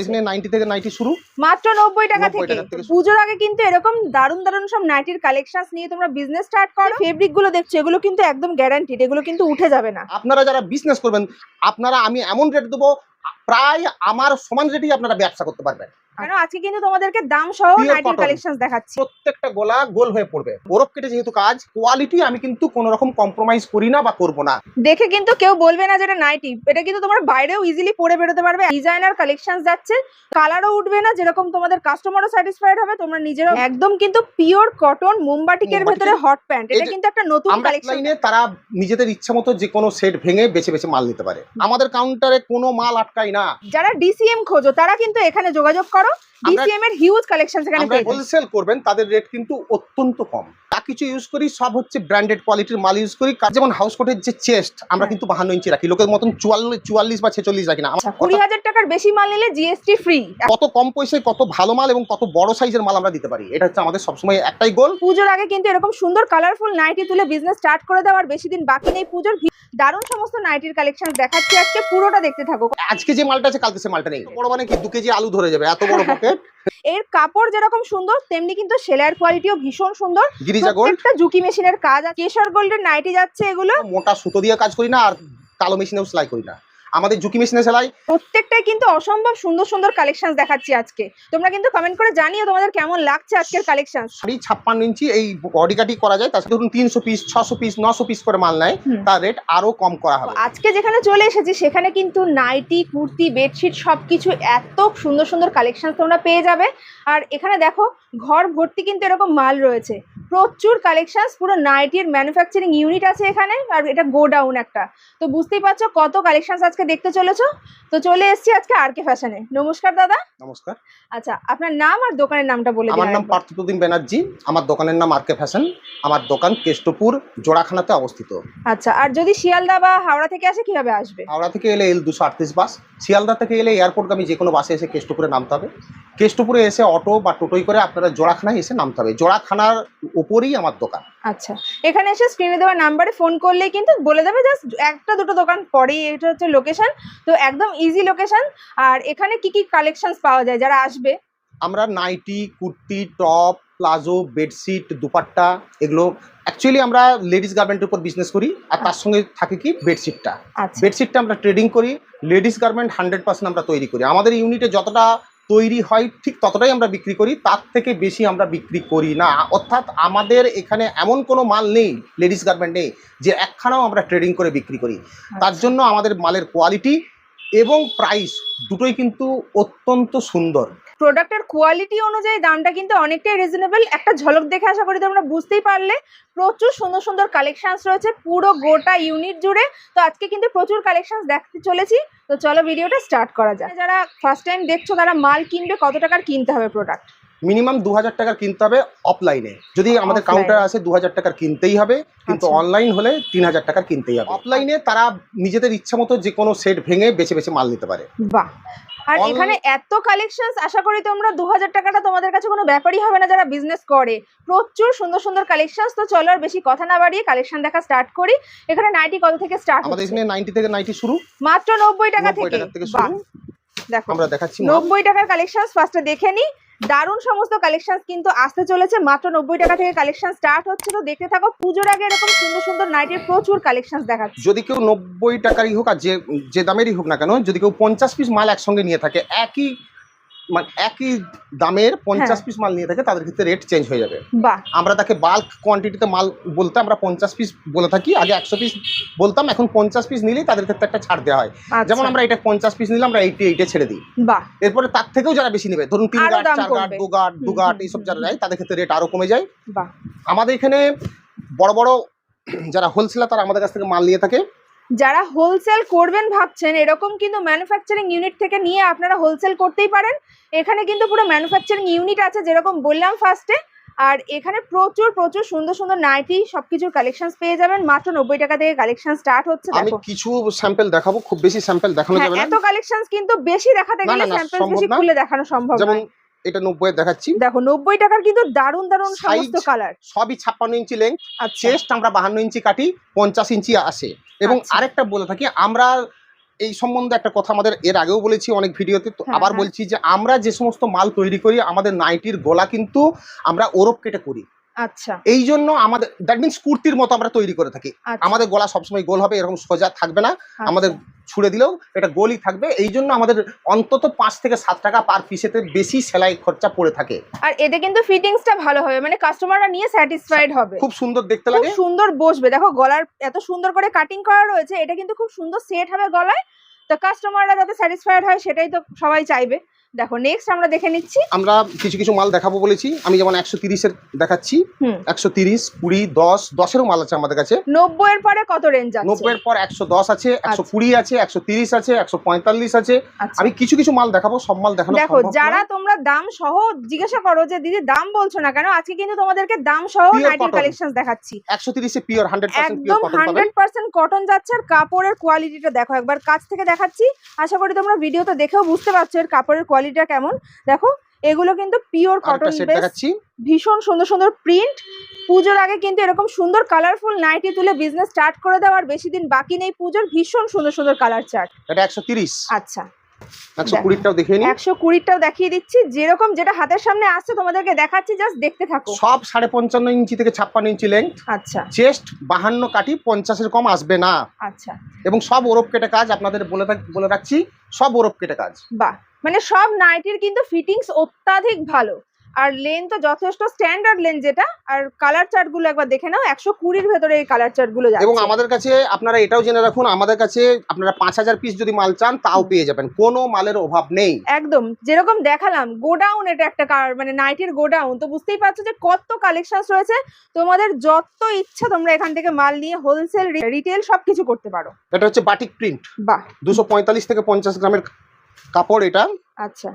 এখানে 90 থেকে 90 শুরু, মাত্র 90 টাকা 90 থেকে। টাকা থেকে শুরু। পুজোর আগে কিন্তু এরকম দারুণ দারুণ সব নাইটির কালেকশনস নিয়ে তোমরা বিজনেস স্টার্ট করো। ফেব্রিক গুলো দেখছো, এগুলো কিন্তু একদম গ্যারান্টিড, এগুলো কিন্তু উঠে যাবে না। আপনারা যারা বিজনেস করবেন, আমি এমন রেট দেবো, প্রায় আমার সমান রেটেই আপনারা ব্যবসা করতে পারবেন। কেন আজকে কিন্তু তোমাদেরকে দাম সহ Pure নাইটির cotton। কালেকশনস দেখাচ্ছি। প্রত্যেকটা গলা গোল হয়ে পড়বে। বরফ কেটে যেহেতু কাজ, কোয়ালিটি আমি কিন্তু কোনো রকম কম্প্রোমাইজ করি না বা করবো না। দেখে কিন্তু কেউ বলবে না যেটা নাইটি, এটা কিন্তু তোমরা বাইরেও ইজিলি পরে বেরোতে পারবে। ডিজাইনার কালেকশনস যাচ্ছে, কালারও উঠবে না, যেরকম তোমাদের কাস্টমারও স্যাটিসফাইড হবে, তোমরা নিজেরাও। একদম কিন্তু পিওর কটন মোমবাটিকের ভেতরে হট প্যান্ট, এটা কিন্তু একটা নতুন কালেকশন। লাইনে তারা নিজেদের ইচ্ছা মতো যে কোনো সেট ভেঙে বেছে বেছে মাল নিতে পারে। আমাদের কাউন্টারে কোনো মাল আটকায় না। যারা ডিসিএম খোঁজো তারা কিন্তু এখানে যোগাযোগ করো। ডিসিএম এর হিউজ কালেকশন এখানে পেয়ে যাবে। হোলসেল করবেন, তাদের রেট কিন্তু অত্যন্ত কম। যা কিছু ইউজ করি সব হচ্ছে ব্র্যান্ডেড কোয়ালিটির মাল ইউজ করি। যেমন হাউস কোটের যে চেস্ট আমরা কিন্তু 52 ইঞ্চি রাখি, লোকের মতন 44 বা 46 রাখি না। 20,000 টাকার বেশি মাল নিলে জিএসটি ফ্রি। কত কম পয়সায় কত ভালো মাল এবং কত বড় সাইজের মাল আমরা দিতে পারি, এটা হচ্ছে আমাদের সবসময় একটাই গোল। পুজোর আগে কিন্তু এরকম সুন্দর কালারফুল নাইটি তুলে বিজনেস স্টার্ট করে দেওয়ার বেশি দিন বাকি নেই পুজোর। দারুণ সমস্ত নাইটির কালেকশন দেখাচ্ছি আজকে, পুরোটা দেখতে থাকো। আজকে যে মালটা আছে কালকে সে মালটা নেই। বড় মানে কি 2 কেজি আলু ধরে যাবে, এত বড় পকেট। এর কাপড় যেরকম সুন্দর তেমনি কিন্তু সেলাইয়ের কোয়ালিটিও ভীষণ সুন্দর। গিরিজা গোল্ড, একটা জুকি মেশিনের কাজ আছে, কেশর গোল্ডের নাইটি যাচ্ছে এগুলো। মোটা সুতো দিয়ে কাজ করি না, আর কালো মেশিনেও সেলাই করি না, আমাদের জুকি মেশিনে সেলাই। প্রত্যেকটাই কিন্তু অসম্ভব সুন্দর সুন্দর কালেকশন দেখাচ্ছি আজকে। তোমরা কিন্তু কমেন্ট করে জানিও তোমাদের কেমন লাগছে আজকের কালেকশন। 56 ইঞ্চি এই বডি কাটি করা যায়, তার সাথে ধরুন 300 পিস 600 পিস 900 পিস করে মাল নেয়, তার রেট আরো কম করা হবে। আজকে যেখানে চলে এসেছি সেখানে কিন্তু নাইটি, কুর্তি, বেডশিট সবকিছু এত সুন্দর সুন্দর কালেকশন তোমরা পেয়ে যাবে। আর এখানে দেখো ঘর ভর্তি কিন্তু এরকম মাল রয়েছে, প্রচুর কালেকশন। পুরো নাইটির ম্যানুফ্যাকচারিং ইউনিট আছে এখানে, আর এটা গোডাউন একটা। তো বুঝতেই পারছো কত কালেকশন আজকে দেখতে চলেছো। তো চলে এসেছি আজকে আরকে ফ্যাশনে। নমস্কার দাদা। নমস্কার। আচ্ছা, আপনার নাম আর দোকানের নামটা বলে দিন। আমার নাম পার্থপ্রতিম ব্যানার্জি, আমার দোকানের নাম আরকে ফ্যাশন। আমার দোকান কেষ্টপুর জোড়াখানাতে অবস্থিত। আচ্ছা, আর যদি শিয়ালদা বা হাওড়া থেকে আসে কিভাবে আসবে? হাওড়া থেকে এলে L238 বাস, শিয়ালদা থেকে এলে এয়ারপোর্টগামী যে কোনো বাসে এসে কেষ্টপুরে নামতে হবে। কেষ্টপুরে এসে অটো বা টোটোই করে আপনারা জোড়াখানায় এসে নামতে হবে। জোড়াখানার উপরেই আমার দোকান। আচ্ছা, এখানে এসে স্ক্রিনে দেওয়া নাম্বারে ফোন করলেই কিন্তু বলে দেবে, জাস্ট একটা দুটো দোকান পরেই এটা হচ্ছে লোকেশন। তো একদম ইজি লোকেশন। আর এখানে কি কি কালেকশনস পাওয়া যায় যারা আসবে? আমরা nightie, kurti, top, palazzo, bedsheet, dupatta, এগুলো অ্যাকচুয়ালি আমরা লেডিস গার্মেন্টের উপর বিজনেস করি। আর তার সঙ্গে থাকে কি বেডশিটটা। আচ্ছা, বেডশিটটা আমরা ট্রেডিং করি। লেডিস গার্মেন্ট 100% আমরা তৈরি করি। আমাদের ইউনিটে যতটা তৈরি হয় ঠিক ততটাই আমরা বিক্রি করি, তার থেকে বেশি আমরা বিক্রি করি না। অর্থাৎ আমাদের এখানে এমন কোনো মাল নেই, লেডিস গার্মেন্ট নেই যে একখানাও আমরা ট্রেডিং করে বিক্রি করি। তার জন্য আমাদের মালের কোয়ালিটি এবং প্রাইস দুটোই কিন্তু অত্যন্ত সুন্দর। প্রোডাক্টের কোয়ালিটি অনুযায়ী দামটা কিন্তু অনেকটাই রিজনেবল। একটা ঝলক দেখে আশা করি তোমরা বুঝতেই পারলে। প্রচুর সুন্দর সুন্দর কালেকশনস রয়েছে পুরো গোটা ইউনিট জুড়ে। তো আজকে কিন্তু প্রচুর কালেকশনস দেখতে চলেছি। তো চলো ভিডিওটা স্টার্ট করা যায়। যারা ফার্স্ট টাইম দেখছো তারা মাল কিনবে, কত টাকার কিনতে হবে প্রোডাক্ট? মিনিমাম 2000 টাকার কিনতে হবে অফলাইনে। যদি আমাদের কাউন্টার আছে 2000 টাকার কিনতেই হবে, কিন্তু অনলাইন হলে 3000 টাকার কিনতেই হবে। অফলাইনে তারা নিজেদের ইচ্ছা মতো যে কোনো সেট ভেঙে বেছে বেছে মাল নিতে পারে। বাহ, আর এখানে এত কালেকশনস, আশা করি তোমরা 2000 টাকাটা তোমাদের কাছে কোনো ব্যাপারই হবে না যারা বিজনেস করে। প্রচুর সুন্দর সুন্দর কালেকশনস। তো চলো আর বেশি কথা না বাড়িয়ে কালেকশন দেখা স্টার্ট করি। এখানে নাইটি কত থেকে স্টার্ট? আমাদের এখানে 90 থেকে 90 শুরু, মাত্র 90 টাকা থেকে শুরু। দেখো আমরা দেখাচ্ছি 90 টাকার কালেকশনস ফার্স্টে দেখে নি। দারুণ সমস্ত কালেকশনস কিন্তু আসতে চলেছে। মাত্র 90 টাকা থেকে কালেকশন স্টার্ট হচ্ছে। তো দেখতে থাকো, পুজোর আগে এরকম সুন্দর সুন্দর নাইটের প্রচুর কালেকশনস দেখাচ্ছে। যদি কেউ 90 টাকারই হোক আর যে দামেরই হোক না কেন, যদি কেউ 50 পিস মাল একসঙ্গে নিয়ে থাকে, একই দামের 50 পিস মাল নিয়ে থাকে, তাদের ক্ষেত্রে রেট চেঞ্জ হয়ে যাবে। বাহ, আমরা তাকে বাল্ক কোয়ান্টিটিতে মাল বলতে আমরা 50 পিস বলে থাকি। আগে 100 পিস বলতাম, এখন 50 পিস নিলেই তাদের ক্ষেত্রে একটা ছাড় দেওয়া হয়। যেমন আমরা এটা 50 পিস নিলে আমরা 88 ছেড়ে দিই। বাহ, এরপরে তার থেকেও যারা বেশি নেবে, ধরুন 3 গাঁট 4 গাঁট 2 গাঁট 2 গাঁট এইসব যারা যায়, তাদের ক্ষেত্রে রেট আরো কমে যায়। বাহ, আমাদের এখানে বড় বড় যারা হোলসেলার তারা আমাদের কাছ থেকে মাল নিয়ে থাকে। যারা হোলসেল করবেন ভাবছেন, এরকম কিন্তু ম্যানুফ্যাকচারিং ইউনিট থেকে নিয়ে আপনারা হোলসেল করতেই পারেন। এখানে কিন্তু পুরো ম্যানুফ্যাকচারিং ইউনিট আছে, যেরকম বললাম ফার্স্টে। আর এখানে প্রচুর প্রচুর সুন্দর সুন্দর নাইটি সবকিছুর কালেকশনস পেয়ে যাবেন। মাত্র 90 টাকা থেকে কালেকশন স্টার্ট হচ্ছে। আমি কিছু স্যাম্পল দেখাবো, খুব বেশি স্যাম্পল দেখানো যাবে না। এত কালেকশনস কিন্তু বেশি দেখাতে গেলে স্যাম্পল বেশি খুলে দেখানো সম্ভব না। যেমন এটা 90 এর দেখাচ্ছি। দেখো 90 টাকার কিন্তু দারুণ দারুণ সমস্ত কালার। সবই 56 ইঞ্চি লেংথ। চেস্ট আমরা 52 ইঞ্চি কাটি, 50 ইঞ্চি আসে। এবং আরেকটা বলে থাকি, আমরা এই সম্বন্ধে একটা কথা আমাদের এর আগেও বলেছি অনেক ভিডিওতে, তো হ্যাঁ, আবার হ্যাঁ। বলছি যে আমরা যে সমস্ত মাল তৈরি করি আমাদের নাইটির গলা কিন্তু আমরা ওরপ কেটে করি। আচ্ছা এই জন্য আমাদের দ্যাট মিনস কুর্তির মতো আমরা তৈরি করে থাকি। আচ্ছা, আমাদের গলা সবসময় গোল হবে, এরকম সোজা থাকবে না, আচ্ছা। আমাদের ছুড়ে দিলেও এটা গোলই থাকবে। এই জন্য আমাদের অন্তত 5 থেকে 7 টাকা পার পিসেতে বেশি সেলাই খরচা পড়ে থাকে। আর এতে কিন্তু ফিটিংসটা ভালো হবে, মানে কাস্টমাররা নিয়ে স্যাটিসফাইড হবে, খুব সুন্দর দেখতে খুব লাগে। সুন্দর বসবে। দেখো গলার এত সুন্দর করে কাটিং করা রয়েছে, এটা কিন্তু খুব সুন্দর সেট হবে গলায়। তো কাস্টমাররা যাতে স্যাটিসফাইড হয় সেটাই তো সবাই চাইবে। দেখো নেক্সট আমরা দেখে নিচ্ছি। আমরা কিছু কিছু মাল দেখাবো বলেছি, আমি যেমন 130 এর দেখাচ্ছি। হুম 130, 20, 10 এরও মাল আছে আমাদের কাছে। 90 এর পরে কত রেঞ্জ আছে? 90 এর পর 110 আছে, 120 আছে, 130 আছে, 145 আছে। আচ্ছা আমি কিছু কিছু মাল দেখাবো, সব মাল দেখানো দেখো, সম্ভব যারা নয়। তোমরা দাম সহ জিজ্ঞাসা করো যে দিদি দাম বলছো না কেন, আজকে কিন্তু তোমাদেরকে দাম সহ Pure নাইটির cotton। কালেকশন দেখাচ্ছি। 130 এ পিওর 100% পিওর একদম কটন পাবেন। 100% কটন যাচ্ছে। আর কাপড়ের কোয়ালিটিটা দেখো, একবার কাছ থেকে দেখাচ্ছি, আশা করি তোমরা ভিডিওতে দেখেও বুঝতে পারছো এর কাপড়ের কোয়ালিটিটা কেমন। দেখো এগুলো কিন্তু পিওর আরেকটা কটন সেট বেস, দেখাচ্ছি। ভীষণ সুন্দর সুন্দর প্রিন্ট। পুজোর আগে কিন্তু এরকম সুন্দর কালারফুল নাইটি তুলে বিজনেস স্টার্ট করে দেওয়ার বেশি দিন বাকি নেই পুজোর। ভীষণ সুন্দর সুন্দর কালার চার্ট। এটা 130। আচ্ছা 120টাও দেখিয়ে নিই। 120টাও দেখিয়ে দিচ্ছি, যেরকম যেটা হাতের সামনে আসছে তোমাদেরকে দেখাচ্ছি, জাস্ট দেখতে থাকো। সব 55.5 ইঞ্চি থেকে 56 ইঞ্চি লেন্থ। আচ্ছা চেস্ট 52 কাটি, 50 এর কম আসবে না। আচ্ছা এবং সব ওরপ কেটে কাজ, আপনাদের বলে রাখছি সব ওরপ কেটে কাজ। বাহ, মানে সব নাইটির কিন্তু ফিটিংস অত্যাধিক ভালো। আর লেন্থ তো যথেষ্ট স্ট্যান্ডার্ড লেন্থ যেটা। আর কালার চার্ট গুলো একবার দেখে নাও, 120-র ভেতরে এই কালার চার্ট গুলো যাচ্ছে। এবং আমাদের কাছে আপনারা এটাও জেনে রাখুন, আমাদের কাছে আপনারা 5000 পিস যদি মাল চান তাও পেয়ে যাবেন, কোনো মালের অভাব নেই। একদম যেরকম দেখালাম গোডাউন, এটা একটা মানে নাইটির গোডাউন, তো বুঝতেই পারছো যে কত কালেকশন রয়েছে। তোমাদের যত ইচ্ছা তোমরা এখান থেকে মাল নিয়ে হোলসেল রিটেল সবকিছু করতে পারো। এটা হচ্ছে বাটিক প্রিন্ট, বাহ 245 থেকে 50 গ্রামের কাপড় এটা। আচ্ছা,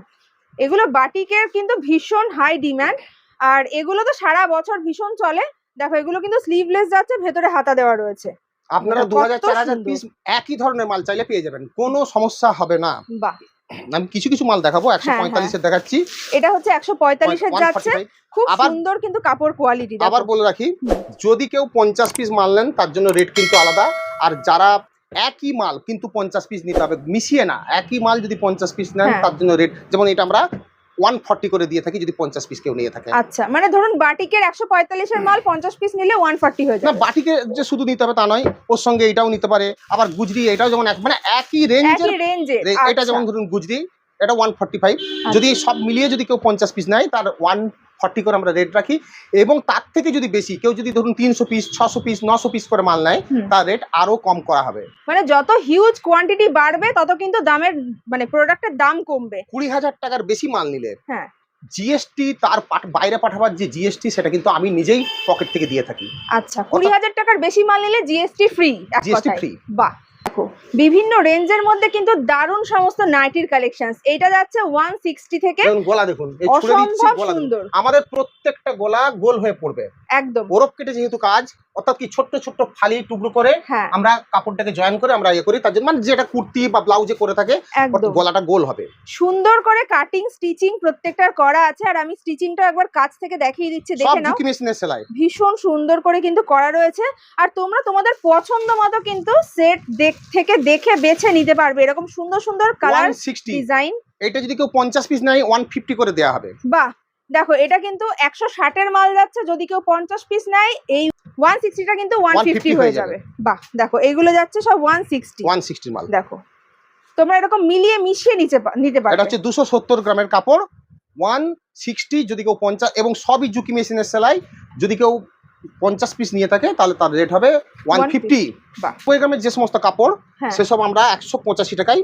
এগুলো বাটিকের কিন্তু ভীষণ হাই ডিমান্ড, আর এগুলো তো সারা বছর ভীষণ চলে। দেখো এগুলো কিন্তু স্লিভলেস যাচ্ছে, ভেতরে হাতা দেওয়া রয়েছে। আপনারা কত 2000-4000 সুন্দর। পিস একই ধরনের মাল চাইলে পেয়ে যাবেন, কোনো সমস্যা হবে না। বাহ, আমি কিছু কিছু মাল দেখাবো। 145 এর দেখাচ্ছি। এটা হচ্ছে 145 এর যাচ্ছে, 145। খুব আবার- সুন্দর কিন্তু কাপড় কোয়ালিটি। আবার বলে রাখি, যদি কেউ 50 পিস মাল নেন তার জন্য রেট কিন্তু আলাদা। আর যারা একই মাল কিন্তু 50 পিস নিতে হবে, মিশিয়ে না, একই মাল যদি 50 পিস নেন হ্যাঁ। তার জন্য রেট, যেমন এটা আমরা 140 করে দিয়ে থাকি যদি 50 পিস কেউ নিয়ে থাকে। আচ্ছা, মানে ধরুন বাটিকের 145 এর মাল 50 পিস নিলে 140 হয়ে না, যাবে। বাটিকে যে শুধু নিতে হবে তা নয়, ওর সঙ্গে এটাও নিতে পারে। আবার গুজরি এটাও যেমন মানে একই রেঞ্জের। একই রেঞ্জে। এটা যেমন ধরুন গুজরি, এটা 145। যদি সব মিলিয়ে যদি কেউ 50 পিস নেয় তার 140 করে আমরা রেট রাখি। এবং তার থেকে যদি বেশি কেউ যদি ধরুন 300 পিস, 600 পিস, 900 পিস করে মাল নেয়, তার রেট আরো কম করা হবে। মানে যত হিউজ কোয়ান্টিটি বাড়বে তত কিন্তু দামের, মানে প্রোডাক্টের দাম কমবে। 20,000 টাকার বেশি মাল নিলে হ্যাঁ, জিএসটি, তার বাইরে পাঠাবার যে জিএসটি, সেটা কিন্তু আমি নিজেই পকেট থেকে দিয়ে থাকি। আচ্ছা 20,000 টাকার বেশি মাল নিলে জিএসটি ফ্রি। GST free। বাহ, দেখো বিভিন্ন রেঞ্জের মধ্যে কিন্তু দারুণ সমস্ত নাইটির কালেকশনস। এইটা যাচ্ছে 160 থেকে। দেখুন গোলা, দেখুন এই ছুড়ে দিচ্ছি অসম্ভব গোলা, সুন্দর। দেখুন। আমাদের প্রত্যেকটা গোলা গোল হয়ে পড়বে একদম ওরপ কেটে যেহেতু কাজ, অর্থাৎ কি ছোট্ট ছোট্ট ফালি টুকরো করে হ্যাঁ, আমরা কাপড়টাকে জয়েন করে আমরা ইয়ে করি, তার জন্য মানে যেটা কুর্তি বা ব্লাউজে করে থাকে একদম গলাটা গোল হবে। সুন্দর করে কাটিং স্টিচিং প্রত্যেকটার করা আছে। আর আমি স্টিচিংটা একবার কাছ থেকে দেখিয়ে দিচ্ছি, সব দেখে নাও। ঝুঁকি মেশিনের সেলাই, ভীষণ সুন্দর করে কিন্তু করা রয়েছে। আর তোমরা তোমাদের পছন্দ মতো কিন্তু সেট থেকে দেখে বেছে নিতে পারবে। এরকম সুন্দর সুন্দর কালার 160। ডিজাইন। এটা যদি কেউ 50 পিস নেয় 150 করে দেওয়া হবে। বাহ, দেখো এটা কিন্তু 160 এর মাল যাচ্ছে, যদি কেউ 50 পিস নেয় এই 160টা কিন্তু 150 হয়ে যাবে। বাহ, দেখো এগুলো যাচ্ছে সব 160 160 মাল। দেখো তোমরা এরকম মিলিয়ে মিশিয়ে নিতে পারবে। এটা হচ্ছে 270 গ্রামের কাপড়, 160 যদি কেউ 50, এবং সবই ঝুঁকি মেশিনের সেলাই। যদি কেউ 50 পিস নিয়ে থাকে তাহলে তার রেট হবে 150। বাহ, 50 গ্রামের যে সমস্ত কাপড় হ্যাঁ সেসব আমরা 185 টাকায়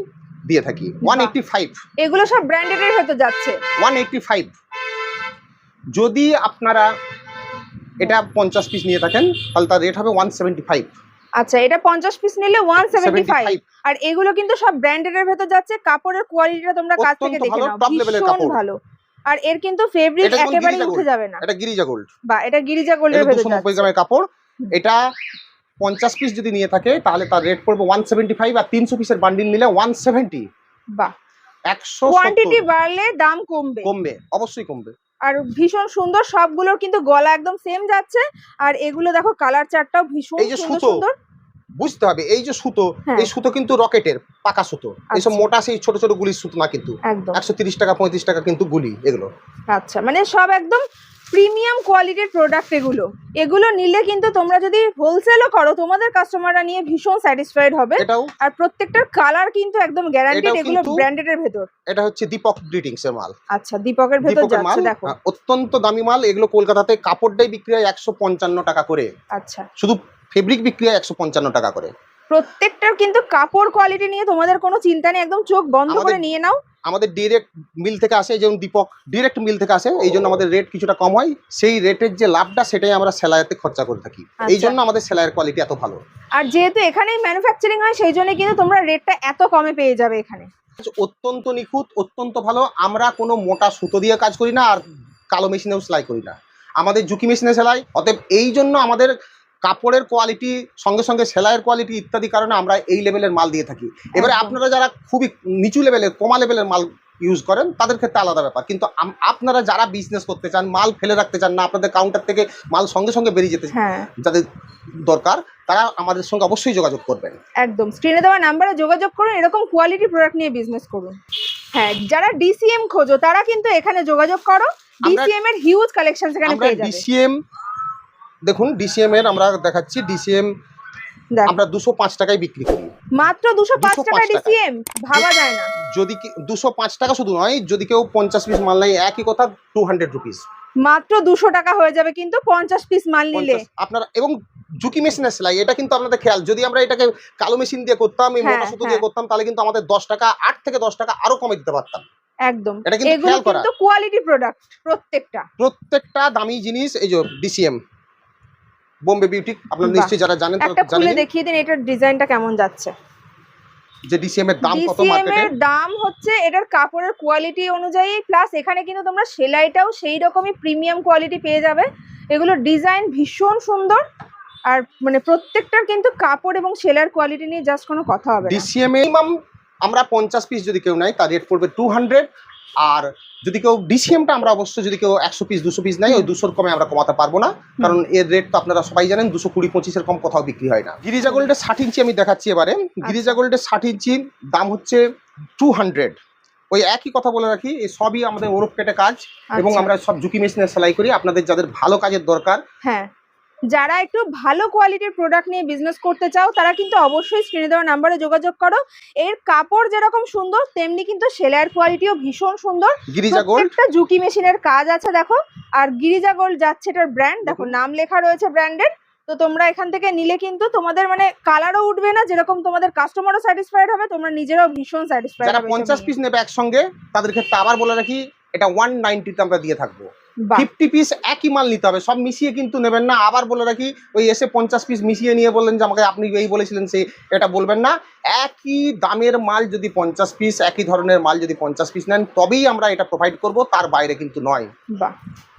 দিয়ে থাকি। 185, এগুলো সব ব্র্যান্ডেড এর হতে যাচ্ছে। 185। যদি আপনারা এটা 50 পিস নিয়ে থাকেন তাহলে তার রেট হবে 175। আচ্ছা, এটা 50 পিস নিলে 175। আর এগুলো কিন্তু সব ব্র্যান্ডেড এর ভেতর যাচ্ছে। কাপড়ের কোয়ালিটিটা তোমরা কাছ থেকে অত্যন্ত দেখে ভালো, নাও, top level এর ভীষণ কাপড়। ভালো। আর এর কিন্তু ফেব্রিক এটা যেমন একেবারে গিরিজা উঠে গোল্ড। যাবে না। এটা গিরিজা গোল্ড, বা এটা গিরিজা গোল্ডের এটা ভেতর 290 যাচ্ছে। গ্রামের কাপড়। এটা 50 পিস যদি নিয়ে থাকে তাহলে তার রেট পড়বে 175। আর 300 পিসের বান্ডিল নিলে 170। বাহ, 170 কোয়ান্টিটি বাড়লে দাম কমবে। কমবে, অবশ্যই কমবে। আর ভীষণ সুন্দর, সবগুলোর কিন্তু গলা একদম সেম যাচ্ছে। আর এগুলো দেখো কালার চার্টটাও ভীষণ এই যে সুন্দর সুতো, সুন্দর। বুঝতে হবে এই যে সুতো, হ্যাঁ। এই সুতো কিন্তু রকেটের পাকা সুতো, এইসব মোটা সেই ছোট ছোট গুলির সুতো না, কিন্তু একদম 130 টাকা 35 টাকা কিন্তু গুলি এগুলো। আচ্ছা, মানে সব একদম প্রিমিয়াম কোয়ালিটির প্রোডাক্ট এগুলো। এগুলো নিলে কিন্তু তোমরা যদি হোলসেলও করো, তোমাদের কাস্টমাররা নিয়ে ভীষণ স্যাটিসফাইড হবে। এটাও আর প্রত্যেকটার কালার কিন্তু একদম গ্যারান্টেড, এটাও এগুলো কিন্তু ব্র্যান্ডেডের ভেতর। এটা হচ্ছে দীপক গ্রিটিংস এর মাল। আচ্ছা, দীপকের ভেতর দীপকের মাল যাচ্ছে দেখো। অত্যন্ত দামি মাল এগুলো। কলকাতাতে কাপড়টাই বিক্রি হয় 155 টাকা করে, আচ্ছা, শুধু ফেব্রিক বিক্রি হয় 155 টাকা করে। প্রত্যেকটার কিন্তু কাপড় কোয়ালিটি নিয়ে তোমাদের কোনো চিন্তা নেই, একদম চোখ বন্ধ করে নিয়ে নাও। আমাদের ডিরেক্ট মিল থেকে আসে, যেমন দীপক ডিরেক্ট মিল থেকে আসে, এই জন্য আমাদের রেট কিছুটা কম হয়। সেই রেটের যে লাভটা সেটাই আমরা সেলাইতে খরচা করে থাকি, এই জন্য আমাদের সেলাইয়ের কোয়ালিটি এত ভালো। আর যেহেতু এখানেই ম্যানুফ্যাকচারিং হয়, সেই জন্য কিন্তু তোমরা রেটটা এত কমে পেয়ে যাবে এখানে। অত্যন্ত নিখুঁত, অত্যন্ত ভালো। আমরা কোনো মোটা সুতো দিয়ে কাজ করি না, আর কালো মেশিনেও সেলাই করি না, আমাদের ঝুঁকি মেশিনে সেলাই। অতএব এই জন্য আমাদের কাপড়ের কোয়ালিটি সঙ্গে সঙ্গে সেলাইয়ের কোয়ালিটি ইত্যাদি কারণে আমরা এই লেভেলের মাল দিয়ে থাকি। এবারে আপনারা যারা খুবই নিচু লেভেলের কমা লেভেলের মাল ইউজ করেন তাদের ক্ষেত্রে আলাদা ব্যাপার, কিন্তু আপনারা যারা বিজনেস করতে চান, মাল ফেলে রাখতে চান না, আপনাদের কাউন্টার থেকে মাল সঙ্গে সঙ্গে বেরিয়ে যেতে যাদের দরকার, তারা আমাদের সঙ্গে অবশ্যই যোগাযোগ করবেন। একদম স্ক্রিনে দেওয়া নাম্বারে যোগাযোগ করুন, এরকম কোয়ালিটি প্রোডাক্ট নিয়ে বিজনেস করুন। হ্যাঁ, যারা ডিসিএম খোঁজো তারা কিন্তু এখানে যোগাযোগ করো। ডিসিএম এর হিউজ কালেকশন এখানে পেয়ে যাবে। ডিসিএম দেখুন, ডিসিএম এর আমরা দেখাচ্ছি। ডিসিএম আমরা 205 টাকায় বিক্রি করি, মাত্র 205 টাকা ডিসিএম, ভাবা যায় না। যদি 205 টাকা শুধু নয়, যদি কেউ 50 পিস মাল নেয় একই কথা, 200 রুপিস, মাত্র 200 টাকা হয়ে যাবে কিন্তু 50 পিস মাল নিলে আপনারা। এবং ঝুঁকি মেশিনের সেলাই, এটা কিন্তু আপনাদের খেয়াল, যদি আমরা এটাকে কালো মেশিন দিয়ে করতাম, এই মোটা সুতো দিয়ে করতাম, তাহলে কিন্তু আমাদের 10 টাকা 8 থেকে 10 টাকা আরো কমে দিতে পারতাম। একদম, এটা কিন্তু খেয়াল করা, কিন্তু কোয়ালিটি প্রোডাক্ট প্রত্যেকটা দামি জিনিস। এই যে ডিসিএম বোম্বে বিউটি, আপনারা নিশ্চয়ই যারা জানেন তারা জানেন। খুলে দেখিয়ে দিন এটার ডিজাইনটা কেমন যাচ্ছে। যে ডিসিএম এর দাম কত মার্কেটে? ডিসিএম এর দাম হচ্ছে এটার কাপড়ের কোয়ালিটি অনুযায়ী, প্লাস এখানে কিন্তু তোমরা সেলাইটাও সেই রকমই প্রিমিয়াম কোয়ালিটি পেয়ে যাবে। এগুলো ডিজাইন ভীষণ সুন্দর, আর মানে প্রত্যেকটার কিন্তু কাপড় এবং সেলাইয়ের কোয়ালিটি নিয়ে জাস্ট কোনো কথা হবে না। ডিসিএম মিনিমাম আমরা 50 পিস যদি কেউ নেয় তার রেট পড়বে 200, আর যদি কেউ ডিসিএমটা আমরা অবশ্যই যদি কেউ 100 পিস 200 পিস নেয়, ওই 200 কমে আমরা কমাতে পারবো না, কারণ এর রেট তো আপনারা সবাই জানেন 220-25 এর কম কোথাও বিক্রি হয় না। গিরিজা গোল্ডের 60 ইঞ্চি আমি দেখাচ্ছি এবারে। গিরিজা গোল্ডের 60 ইঞ্চি দাম হচ্ছে 200। ওই একই কথা বলে রাখি, এই সবই আমাদের ওরফ কেটে কাজ, এবং আমরা সব ঝুঁকি মেশিনে সেলাই করি। আপনাদের যাদের ভালো কাজের দরকার, হ্যাঁ, যারা একটু ভালো কোয়ালিটির প্রোডাক্ট নিয়ে বিজনেস করতে চাও, তারা কিন্তু অবশ্যই স্ক্রিনে দেওয়া নাম্বারে যোগাযোগ করো। এর কাপড় যেরকম সুন্দর, তেমনি কিন্তু সেলাইয়ের কোয়ালিটিও ভীষণ সুন্দর। গিরিজা গোল্ড একটা ঝুঁকি মেশিনের কাজ আছে দেখো, আর গিরিজা গোল্ড যাচ্ছে এটার ব্র্যান্ড, দেখো নাম লেখা রয়েছে ব্র্যান্ডের। তো তোমরা এখান থেকে নিলে কিন্তু তোমাদের মানে কালারও উঠবে না, যেরকম তোমাদের কাস্টমারও স্যাটিসফাইড হবে, তোমরা নিজেরাও ভীষণ স্যাটিসফাইড হবে। যারা 50 পিস নেবে একসঙ্গে, তাদের ক্ষেত্রে আবার বলে রাখি এটা 190 তে আমরা দিয়ে থাকবো। 50 পিস একই মাল নিতে হবে, সব মিশিয়ে কিন্তু নেবেন না। আবার বলে রাখি, ওই এসে 50 পিস মিশিয়ে নিয়ে বললেন যে আমাকে আপনি এই বলেছিলেন সেই, এটা বলবেন না। একই দামের মাল যদি 50 পিস, একই ধরনের মাল যদি 50 পিস নেন, তবেই আমরা এটা প্রোভাইড করব, তার বাইরে কিন্তু নয়।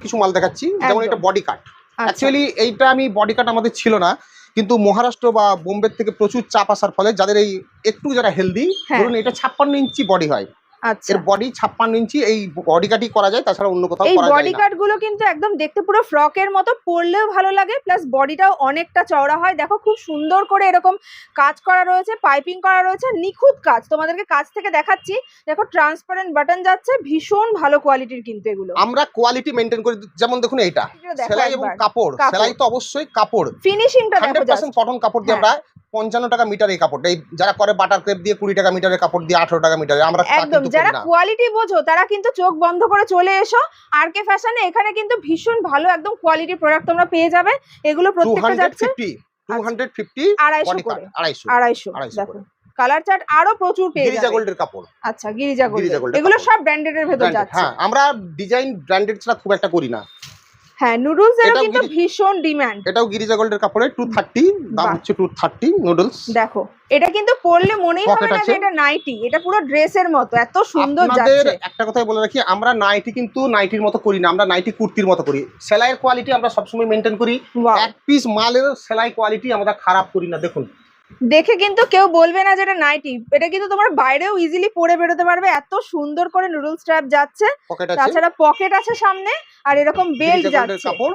কিছু মাল দেখাচ্ছি, যেমন এটা বডি কাট। অ্যাকচুয়ালি এইটা আমি বডি কাট আমাদের ছিল না, কিন্তু মহারাষ্ট্র বা বোম্বে থেকে প্রচুর চাপ আসার ফলে যাদের এই একটু যারা হেলদি, ধরুন এটা 56 ইঞ্চি বডি হয়, এর বডি 56 ইঞ্চি, এই বডি কাটই করা যায়, তাছাড়া অন্য কোথাও করা যায় না। এই বডি কাট গুলো কিন্তু একদম দেখতে পুরো ফ্রকের মতো, পরলেও ভালো লাগে, প্লাস বডিটাও অনেকটা চওড়া হয়। দেখো খুব সুন্দর করে এরকম কাজ করা রয়েছে, পাইপিং করা রয়েছে, নিখুঁত কাজ। তোমাদেরকে কাজ থেকে দেখাচ্ছি, দেখো ট্রান্সপারেন্ট বাটন যাচ্ছে, ভীষণ ভালো কোয়ালিটির কিন্তু এগুলো। আমরা কোয়ালিটি মেইনটেইন করি, যেমন দেখুন এইটা সেলাই এবং কাপড়, সেলাই তো অবশ্যই, কাপড় ফিনিশিংটা দেখো, 100% কটন কাপড় দিয়ে আমরা 55 টাকা মিটার এই কাপড়টা, এই যারা করে বাটার ক্রেপ দিয়ে 20 টাকা মিটারের কাপড় দিয়ে 18 টাকা মিটারে আমরা একদম। যারা কোয়ালিটি বোঝো তারা কিন্তু চোখ বন্ধ করে চলে এসো আর কে ফ্যাশনে, এখানে কিন্তু ভীষণ ভালো একদম কোয়ালিটি প্রোডাক্ট তোমরা পেয়ে যাবে। এগুলো প্রত্যেকটা যাচ্ছে 250 250 দেখো কালার চার্ট আরো প্রচুর পেয়ে যাবে। গিরিজা গোল্ডের কাপড়, আচ্ছা গিরিজা গোল্ড, এগুলো সব ব্র্যান্ডেড এর ভেতর যাচ্ছে। হ্যাঁ, আমরা ডিজাইন ব্র্যান্ডেড ছাড়া খুব একটা করি না। হ্যাঁ, নুডলস এর কিন্তু ভীষণ ডিমান্ড। এটাও গিরিজা গোল্ডের কাপড়ে 230, দাম হচ্ছে 230 নুডলস। দেখো এটা কিন্তু পরলে মনেই হবে না যে এটা নাইটি, এটা পুরো ড্রেসের মতো, এত সুন্দর যাচ্ছে। আপনাদের একটা কথাই বলে রাখি, আমরা নাইটি কিন্তু নাইটির মতো করি না, আমরা নাইটি কুর্তির মতো করি। সেলাইয়ের কোয়ালিটি আমরা সবসময় মেইনটেইন করি, এক পিস মালের সেলাই কোয়ালিটি আমরা খারাপ করি না। দেখুন দেখে কিন্তু কেউ বলবে না যে এটা নাইটি, এটা কিন্তু তোমার বাইরেও ইজিলি পরে বেরোতে পারবে, এত সুন্দর করে নুডল স্ট্র্যাপ যাচ্ছে, তাছাড়া পকেট আছে সামনে, আর এরকম বেল্ট যাচ্ছে। কাপড়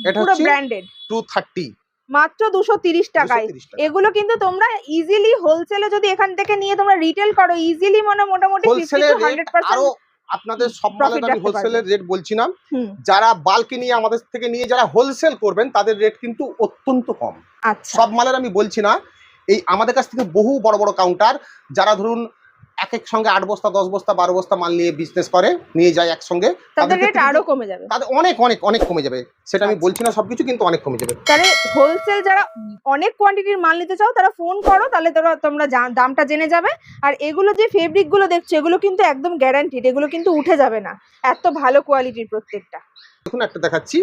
এটা পুরো ব্র্যান্ডেড 230, মাত্র 230 টাকায়। 230 টাকা। এগুলো কিন্তু তোমরা ইজিলি হোলসেলে যদি এখান থেকে নিয়ে তোমরা রিটেল করো ইজিলি মানে মোটামুটি 50 হোলসেলের to রেট 100% আরো আপনাদের সব মালের profit আমি রাখতে হোলসেলের রেট বলছি না, হুম, যারা বাল্কে নিয়ে আমাদের থেকে নিয়ে যারা হোলসেল করবেন তাদের রেট কিন্তু অত্যন্ত কম। আচ্ছা সব মালের আমি বলছি না, এই আমাদের কাছ থেকে বহু বড় বড় কাউন্টার যারা ধরুন এক সঙ্গে 8 বস্তা 10 বস্তা 12 বস্তা মাল নিয়ে বিজনেস করে, নিয়ে যায় একসঙ্গে, তাদের রেট ক্ষেত্রে আরো কিন্তু কমে যাবে। তাদের অনেক অনেক অনেক কমে যাবে। সেটা আমি আচ্ছা। বলছি না সবকিছু, কিন্তু অনেক কমে যাবে। তাহলে হোলসেল যারা অনেক কোয়ান্টিটির মাল নিতে চাও তারা ফোন করো, তাহলে তোমরা দামটা জেনে যাবে। আর এগুলো যে ফেব্রিক গুলো দেখছো এগুলো কিন্তু একদম গ্যারান্টিড, এগুলো কিন্তু উঠে যাবে না, এত ভালো কোয়ালিটির প্রত্যেকটা। দেখুন একটা দেখাচ্ছি,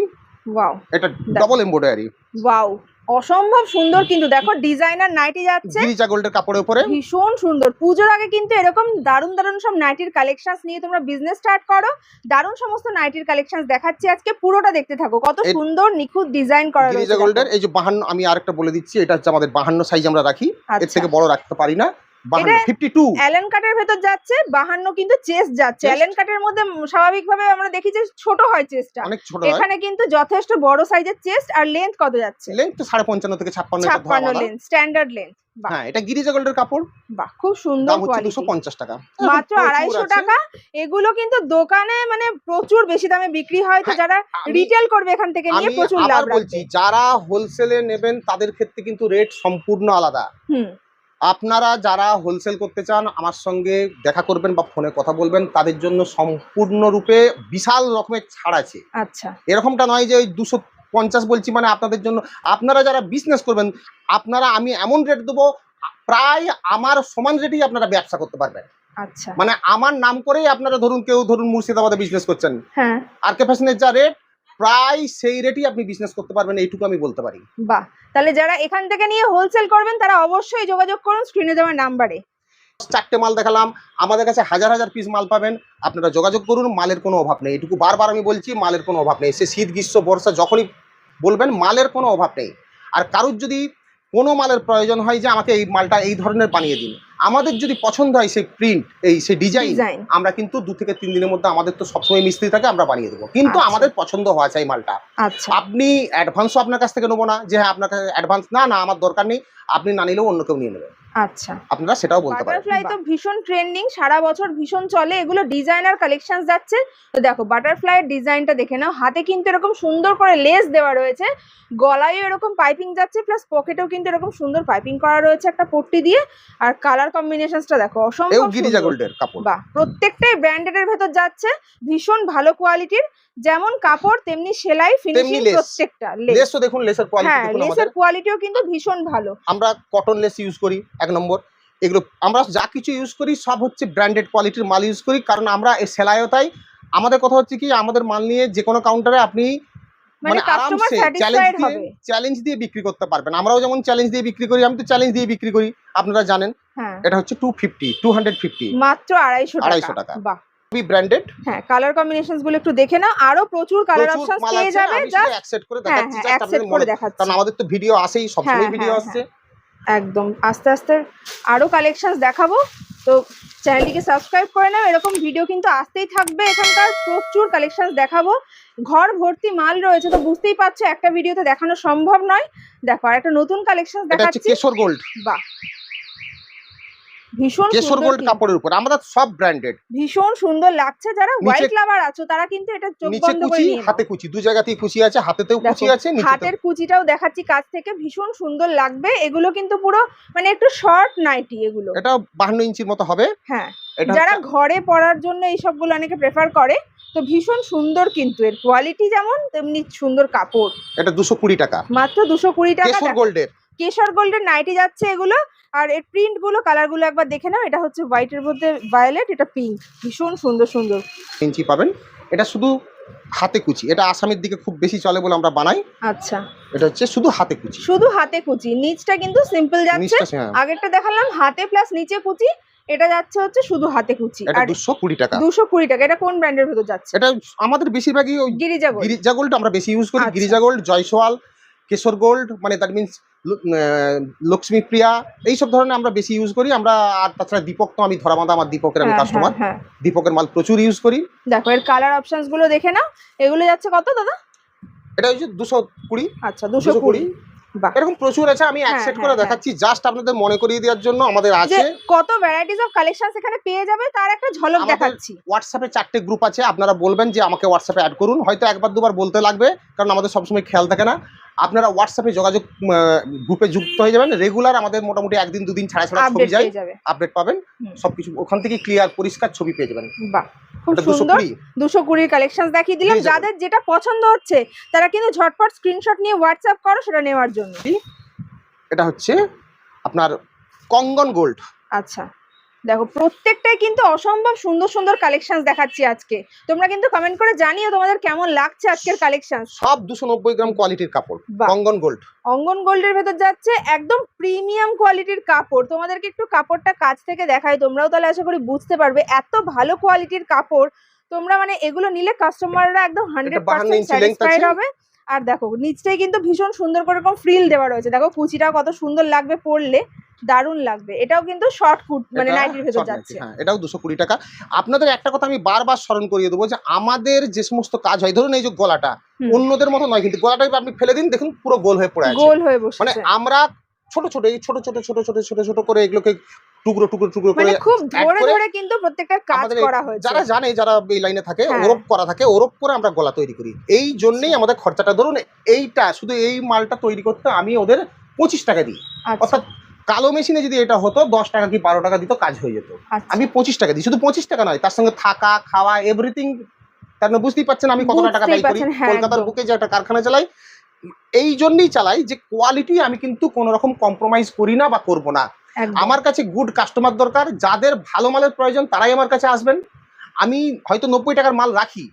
ওয়াও এটা ডবল এমব্রয়ডারি, ওয়াও অসম্ভব সুন্দর, কিন্তু দেখো ডিজাইনার নাইটি যাচ্ছে গিরিজা গোল্ডের কাপড়ের উপরে। ভীষণ সুন্দর। পুজোর আগে কিন্তু এরকম দারুণ দারুণ সব নাইটির কালেকশনস নিয়ে তোমরা বিজনেস স্টার্ট করো। দারুণ সমস্ত নাইটির কালেকশনস দেখাচ্ছি আজকে, পুরোটা দেখতে থাকো। কত সুন্দর নিখুঁত ডিজাইন করা রয়েছে গিরিজা গোল্ডের এই যে 52, আমি আরেকটা বলে দিচ্ছি, এটা হচ্ছে আমাদের 52 সাইজ আমরা রাখি, এর থেকে বড় রাখতে পারি না। 52 অ্যালেন কাটের ভেতর যাচ্ছে, 52 কিন্তু চেস্ট যাচ্ছে। অ্যালেন কাটের মধ্যে স্বাভাবিকভাবে আমরা দেখি যে ছোট হয় চেস্টটা, অনেক ছোট হয়, এখানে কিন্তু যথেষ্ট বড় সাইজের চেস্ট। আর লেন্থ কত যাচ্ছে? লেন্থ তো 55 থেকে 56 এটা ধরা 56 বাঁধা। Length, standard length. বাহ হ্যাঁ, এটা গিরিজা গোল্ডের কাপড়, বাহ খুব সুন্দর দাম হচ্ছে কোয়ালিটি, 250 টাকা, মাত্র প্রচুর 250 আছে। টাকা। এগুলো কিন্তু দোকানে মানে প্রচুর বেশি দামে বিক্রি হয়, তো হ্যাঁ, যারা আমি- রিটেল করবে এখান থেকে নিয়ে আমি প্রচুর আবার লাভ বলছি, রাখবে। যারা হোলসেলে নেবেন তাদের ক্ষেত্রে কিন্তু রেট সম্পূর্ণ আলাদা। হুম, আপনারা যারা হোলসেল করতে চান আমার সঙ্গে দেখা করবেন বা ফোনে কথা বলবেন, তাদের জন্য সম্পূর্ণরূপে বিশাল রকমের ছাড় আছে। আচ্ছা এরকমটা নয় যে ওই 250 বলছি মানে আপনাদের জন্য। আপনারা যারা বিজনেস করবেন, আপনারা আমি এমন রেট দেবো প্রায় আমার সমান রেটেই আপনারা ব্যবসা করতে পারবেন। আচ্ছা মানে আমার নাম করেই আপনারা কেউ ধরুন মুর্শিদাবাদে বিজনেস করছেন, হ্যাঁ আর কে ফ্যাশনের যা রেট প্রায় সেই রেটই আপনি বিজনেস করতে পারবেন, এইটুকু আমি বলতে পারি। বাহ, তাহলে যারা এখান থেকে নিয়ে হোলসেল করবেন তারা অবশ্যই যোগাযোগ করুন স্ক্রিনে দেওয়া নাম্বারে। 4টে মাল দেখালাম, আমাদের কাছে হাজার হাজার পিস মাল পাবেন, আপনারা যোগাযোগ করুন, মালের কোনো অভাব নেই। এটুকু বারবার আমি বলছি, মালের কোনো অভাব নেই। সে শীত গ্রীষ্ম বর্ষা যখনই বলবেন, মালের কোনো অভাব নেই। আর কারুর যদি কোনো মালের প্রয়োজন হয় যে আমাকে এই মালটা এই ধরনের বানিয়ে দিন, আমাদের যদি পছন্দ হয় সেই প্রিন্ট সেই ডিজাইন, আমরা কিন্তু 2 থেকে 3 দিনের মধ্যে, আমাদের তো সবসময় মিস্ত্রি থাকে, আমরা বানিয়ে দেবো, কিন্তু আচ্ছা। আমাদের পছন্দ হওয়া চাই মালটা। আচ্ছা আপনি অ্যাডভান্সও আপনার কাছ থেকে নেবো না যে হ্যাঁ আপনার কাছে অ্যাডভান্স না আমার দরকার নেই, আপনি না নিলেও অন্য কেউ নিয়ে নেবে, আচ্ছা। আপনারা সেটাও বলতে পারেন। বাটারফ্লাই তো ভীষণ ট্রেন্ডিং, সারা বছর ভীষণ চলে, এগুলো ডিজাইনার কালেকশন যাচ্ছে। তো দেখো বাটারফ্লাই এর ডিজাইনটা দেখে নাও, হাতে কিন্তু এরকম সুন্দর করে লেস দেওয়া রয়েছে, গলায়ও এরকম পাইপিং যাচ্ছে, প্লাস পকেটেও কিন্তু এরকম সুন্দর পাইপিং করা রয়েছে একটা পট্টি দিয়ে। আর কালার কম্বিনেশনসটা দেখো অসম্ভব গিরিজা সুন্দর। গোল্ডের কাপড়, বাহ, প্রত্যেকটাই ব্র্যান্ডেড এর ভেতর যাচ্ছে, ভীষণ ভালো কোয়ালিটির, যেমন কাপড় তেমনি সেলাই ফিনিশিং লেস। প্রত্যেকটা। লেসও দেখুন, লেসের কোয়ালিটি হ্যাঁ, দেখুন, লেসের কোয়ালিটিও কিন্তু ভীষণ ভালো। আমরা কটন লেস ইউজ করি 1 নম্বর। এগুলো আমরা যা কিছু ইউজ করি সব হচ্ছে ব্র্যান্ডেড কোয়ালিটির মাল ইউজ করি, কারণ আমরা এই সেলাইও তাই। আমাদের কথা হচ্ছে কি, আমাদের মাল নিয়ে যে কোনো কাউন্টারে আপনি মানে কাস্টমার আরামসে স্যাটিসফাইড হবে। চ্যালেঞ্জ দিয়ে বিক্রি করতে পারবেন। আমরাও যেমন চ্যালেঞ্জ দিয়ে বিক্রি করি, আমি তো চ্যালেঞ্জ দিয়ে বিক্রি করি, আপনারা জানেন। হ্যাঁ, এটা হচ্ছে 250 মাত্র 250 টাকা। বাহ, খুবই ব্র্যান্ডেড। হ্যাঁ, কালার কম্বিনেশনস গুলো একটু দেখে নাও, আরো প্রচুর কালার অপশনস পেয়ে যাবে। জাস্ট অ্যাকসেপ্ট করে হ্যাঁ দেখাচ্ছি, হ্যাঁ জাস্ট অ্যাকসেপ্ট আপনাদের করে মনে, দেখাচ্ছি। কারণ আমাদের তো ভিডিও আসেই, সবসময় ভিডিও আসছে। একদম আস্তে আস্তে আরো কালেকশনস দেখাবো, তো চ্যানেলটিকে সাবস্ক্রাইব করে নাও, এরকম ভিডিও কিন্তু আসতেই থাকবে। এখানকার প্রচুর কালেকশনস দেখাবো, ঘর ভর্তি মাল রয়েছে, তো বুঝতেই পারছো একটা ভিডিওতে দেখানো সম্ভব নয়। দেখো আর একটা নতুন কালেকশন এটা হচ্ছে দেখাচ্ছি, কেশর গোল্ড। বাহ, ভীষণ কেশর সুন্দর গোল্ড কিন্তু। কাপড়ের উপর আমাদের সব ব্র্যান্ডেড। ভীষণ সুন্দর লাগছে, যারা হোয়াইট লাভার আছো তারা কিন্তু এটা চোখ নিচে বন্ধ করে কুচি, নিয়ে নাও। হাতে কুচি, 2 জায়গাতেই কুচি আছে, হাতেতেও কুচি দেখো, আছে, নিচেতেও। হাতের কুচিটাও দেখাচ্ছি কাছ থেকে, ভীষণ সুন্দর লাগবে। এগুলো কিন্তু পুরো মানে একটু শর্ট নাইটি এগুলো। এটা 52 ইঞ্চির মতো হবে। হ্যাঁ, এটা যারা ঘরে পরার জন্য এই সবগুলো অনেকে প্রেফার করে, তো ভীষণ সুন্দর, কিন্তু এর কোয়ালিটি যেমন তেমনি সুন্দর কাপড়। এটা 220 টাকা, মাত্র 220 টাকা। কেশর গোল্ডের। কেশর গোল্ডের নাইটি যাচ্ছে এগুলো। আর এর প্রিন্ট গুলো, কালার গুলো একবার দেখে নাও। এটা হচ্ছে হোয়াইট এর মধ্যে ভায়োলেট, এটা পিঙ্ক, ভীষণ সুন্দর সুন্দর ইঞ্চি পাবেন। এটা শুধু হাতে কুচি, এটা আসামের দিকে খুব বেশি চলে বলে আমরা বানাই। আচ্ছা, এটা হচ্ছে শুধু হাতে কুচি, শুধু হাতে কুচি, নিচটা কিন্তু সিম্পল যাচ্ছে। নিচটা হ্যাঁ। আগেরটা দেখালাম হাতে প্লাস নিচে কুচি, এটা যাচ্ছে হচ্ছে শুধু হাতে কুচি। এটা আর 220 টাকা। 220 টাকা। এটা কোন ব্র্যান্ডের ভেতর যাচ্ছে? এটা আমাদের বেশিরভাগই ওই গিরিজা গোল্ড। গিরিজা গোল্ড আমরা বেশি ইউজ করি। আচ্ছা। গিরিজা গোল্ড, জয়সওয়াল, কেশর গোল্ড, মানে দ্যাট মিনস লক্ষ্মী প্রিয়া, এইসব ধরনের আমরা বেশি ইউজ করি আমরা। আর তাছাড়া দীপক তো আমি ধরা বাঁধা, আমার দীপকের আমি কাস্টমার, দীপকের মাল প্রচুর ইউজ করি। দেখো এর কালার অপশনস গুলো দেখে নাও। এগুলো যাচ্ছে কত দাদা? এটা হচ্ছে 220। আচ্ছা, 220। বাহ। এরকম প্রচুর আছে, আমি এক হ্যাঁ, সেট হ্যাঁ, করে হ্যাঁ। দেখাচ্ছি জাস্ট আপনাদের মনে করিয়ে দেওয়ার জন্য। আমাদের যে আছে কত ভ্যারাইটিস অফ কালেকশনস এখানে পেয়ে যাবে তার একটা ঝলক আমাদের দেখাচ্ছি। হোয়াটসঅ্যাপে 4টে গ্রুপ আছে, আপনারা বলবেন যে আমাকে হোয়াটসঅ্যাপে অ্যাড করুন, হয়তো একবার দুবার বলতে লাগবে কারণ আমাদের সবসময় খেয়াল থাকে না। আপনারা হোয়াটসঅ্যাপে যোগাযোগ গ্রুপে যুক্ত হয়ে যাবেন, রেগুলার আমাদের মোটামুটি একদিন দুদিন ছাড়া ছাড়া ছবি আপডেট যায়, পেয়ে যাবে। আপডেট পাবেন হুম। সবকিছু ওখান থেকে ক্লিয়ার পরিষ্কার ছবি পেয়ে যাবেন। বাহ, খুব এটা সুন্দর। 220 220 কালেকশন দেখিয়ে দিলাম। দিয়ে যাবেন। যাদের যেটা পছন্দ হচ্ছে তারা কিন্তু ঝটপট স্ক্রিনশট নিয়ে হোয়াটসঅ্যাপ করো সেটা নেওয়ার জন্য। এটা হচ্ছে আপনার কঙ্গন গোল্ড। আচ্ছা, দেখো প্রত্যেকটাই কিন্তু অসম্ভব সুন্দর সুন্দর কালেকশন দেখাচ্ছি আজকে। তোমরা কিন্তু কমেন্ট করে জানিও তোমাদের কেমন লাগছে আজকের কালেকশন। সব 290 গ্রাম কোয়ালিটির কাপড়, বাহ। কঙ্গন গোল্ড। অঙ্গন গোল্ডের ভেতর যাচ্ছে একদম প্রিমিয়াম কোয়ালিটির কাপড়। তোমাদেরকে একটু কাপড়টা কাছ থেকে দেখাই, তোমরাও তাহলে আশা করি বুঝতে পারবে এত ভালো কোয়ালিটির কাপড়। তোমরা মানে এগুলো নিলে কাস্টমাররা একদম 100% ইঞ্চি length স্যাটিসফাইড আছে। হবে। আর দেখো নিচটাই কিন্তু ভীষণ সুন্দর করে এরকম ফ্রিল দেওয়া রয়েছে, দেখো কুচিটাও কত সুন্দর লাগবে পরলে, দারুণ লাগবে। এটাও কিন্তু শর্ট কুট মানে এটা নাইটির ভেতর short যাচ্ছে। nighty, হ্যাঁ, এটাও 220 টাকা। আপনাদের একটা কথা আমি বারবার স্মরণ করিয়ে দেবো যে আমাদের যে সমস্ত কাজ হয়, ধরুন এই যে গলাটা হুম। অন্যদের মতো নয়, কিন্তু গলাটা এবার আপনি ফেলে দিন, দেখুন পুরো গোল হয়ে পড়ে আছে। গোল হয়ে মানে বসেছে, আমরা ছোট ছোট এই ছোট ছোট ছোট ছোট ছোট ছোট করে এগুলোকে টুকরো টুকরো টুকরো করে মানে খুব add ধরে করে ধরে কিন্তু প্রত্যেকটা কাজ আমাদের করা হয়েছে। যারা জানে, যারা এই লাইনে থাকে, হ্যাঁ। ওরপ করা থাকে, ওরপ করে আমরা গলা তৈরি করি। এই জন্যই আমাদের খরচাটা, ধরুন এইটা শুধু এই মালটা তৈরি করতে আমি ওদের 25 টাকা দিই। আচ্ছা, অর্থাৎ কালো মেশিনে যদি এটা হতো 10 টাকা কি 12 টাকা দিত, কাজ হয়ে যেত। আচ্ছা। আমি 25 টাকা দিই, শুধু 25 টাকা নয়, তার সঙ্গে থাকা খাওয়া এভরিথিং। তার মানে বুঝতেই পারছেন আমি কতটা টাকা বুঝতেই ব্যয় করি। পারছেন, হ্যাঁ, কলকাতার একদম। বুকে যে একটা কারখানা চালাই, এই জন্যই চালাই যে কোয়ালিটি আমি কিন্তু কোনো রকম কম্প্রোমাইজ করি না বা করব না। একদম। আমার কাছে গুড কাস্টমার দরকার, যাদের ভালো মালের প্রয়োজন তারাই আমার কাছে আসবেন। আমি হয়তো 90 টাকার মাল রাখি,